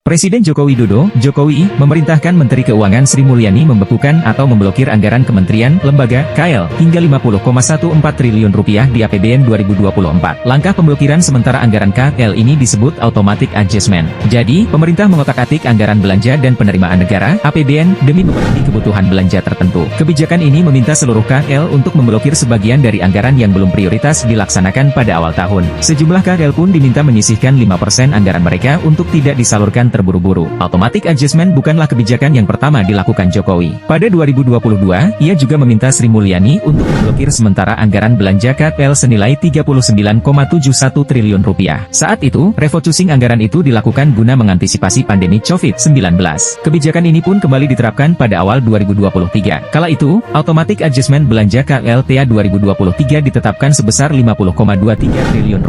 Presiden Joko Widodo, Jokowi, memerintahkan Menteri Keuangan Sri Mulyani membekukan atau memblokir anggaran kementerian, lembaga, KL, hingga Rp50,14 triliun di APBN 2024. Langkah pemblokiran sementara anggaran KL ini disebut automatic adjustment. Jadi, pemerintah mengotak-atik anggaran belanja dan penerimaan negara, APBN, demi memenuhi kebutuhan belanja tertentu. Kebijakan ini meminta seluruh KL untuk memblokir sebagian dari anggaran yang belum prioritas dilaksanakan pada awal tahun. Sejumlah KL pun diminta menyisihkan 5% anggaran mereka untuk tidak disalurkan terburu-buru. Automatic adjustment bukanlah kebijakan yang pertama dilakukan Jokowi. Pada 2022, ia juga meminta Sri Mulyani untuk memblokir sementara anggaran belanja KL senilai Rp39,71 triliun. Saat itu, refocusing anggaran itu dilakukan guna mengantisipasi pandemi COVID-19. Kebijakan ini pun kembali diterapkan pada awal 2023. Kala itu, automatic adjustment belanja KLTA 2023 ditetapkan sebesar Rp50,23 triliun.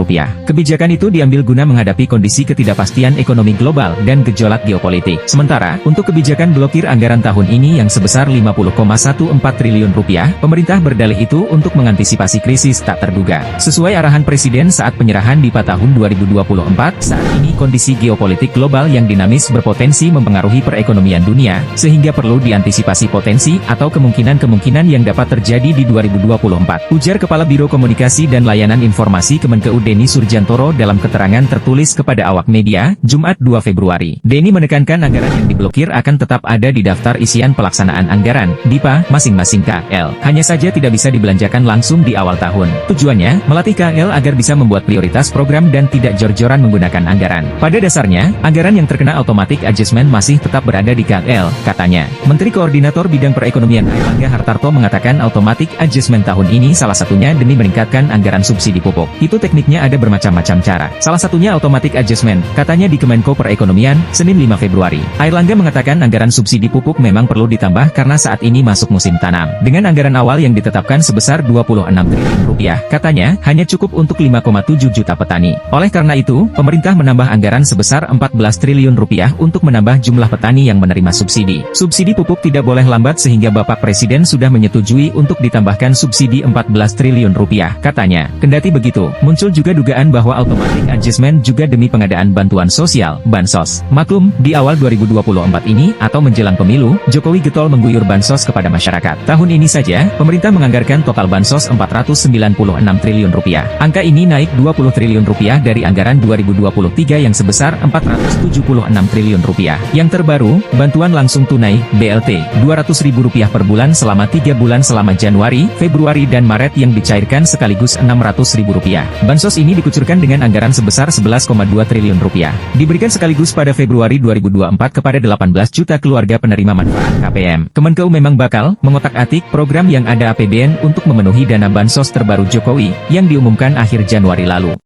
Kebijakan itu diambil guna menghadapi kondisi ketidakpastian ekonomi global dan gejolak geopolitik. Sementara, untuk kebijakan blokir anggaran tahun ini yang sebesar Rp50,14 triliun, pemerintah berdalih itu untuk mengantisipasi krisis tak terduga. Sesuai arahan Presiden saat penyerahan DIPA tahun 2024, saat ini kondisi geopolitik global yang dinamis berpotensi mempengaruhi perekonomian dunia, sehingga perlu diantisipasi potensi atau kemungkinan-kemungkinan yang dapat terjadi di 2024. Ujar Kepala Biro Komunikasi dan Layanan Informasi Kemenkeu Denny Surjantoro dalam keterangan tertulis kepada awak media, Jumat 2 Februari. Denny menekankan anggaran yang diblokir akan tetap ada di daftar isian pelaksanaan anggaran, DIPA, masing-masing KL. Hanya saja tidak bisa dibelanjakan langsung di awal tahun. Tujuannya, melatih KL agar bisa membuat prioritas program dan tidak jor-joran menggunakan anggaran. Pada dasarnya, anggaran yang terkena automatic adjustment masih tetap berada di KL, katanya. Menteri Koordinator Bidang Perekonomian Airlangga Hartarto mengatakan automatic adjustment tahun ini salah satunya demi meningkatkan anggaran subsidi pupuk. Itu tekniknya ada bermacam-macam cara. Salah satunya automatic adjustment, katanya di Kemenko Perekonomian, Senin 5 Februari. Airlangga mengatakan anggaran subsidi pupuk memang perlu ditambah karena saat ini masuk musim tanam. Dengan anggaran awal yang ditetapkan sebesar Rp26 triliun, katanya, hanya cukup untuk 5,7 juta petani. Oleh karena itu, pemerintah menambah anggaran sebesar Rp14 triliun untuk menambah jumlah petani yang menerima subsidi. Subsidi pupuk tidak boleh lambat sehingga Bapak Presiden sudah menyetujui untuk ditambahkan subsidi Rp14 triliun, katanya. Kendati begitu, muncul juga dugaan bahwa automatic adjustment juga demi pengadaan bantuan sosial, Bansos. Maklum, di awal 2024 ini, atau menjelang pemilu, Jokowi getol mengguyur Bansos kepada masyarakat. Tahun ini saja, pemerintah menganggarkan total Bansos Rp496 triliun. Angka ini naik Rp20 triliun dari anggaran 2023 yang sebesar Rp476 triliun. Yang terbaru, bantuan langsung tunai, BLT, Rp200.000 per bulan selama 3 bulan selama Januari, Februari dan Maret yang dicairkan sekaligus Rp600.000. Bansos ini dikucurkan dengan anggaran sebesar Rp11,2 triliun. Diberikan sekaligus pada Februari 2024 kepada 18 juta keluarga penerima manfaat KPM. Kemenkeu memang bakal mengotak-atik program yang ada APBN untuk memenuhi dana Bansos terbaru Jokowi, yang diumumkan akhir Januari lalu.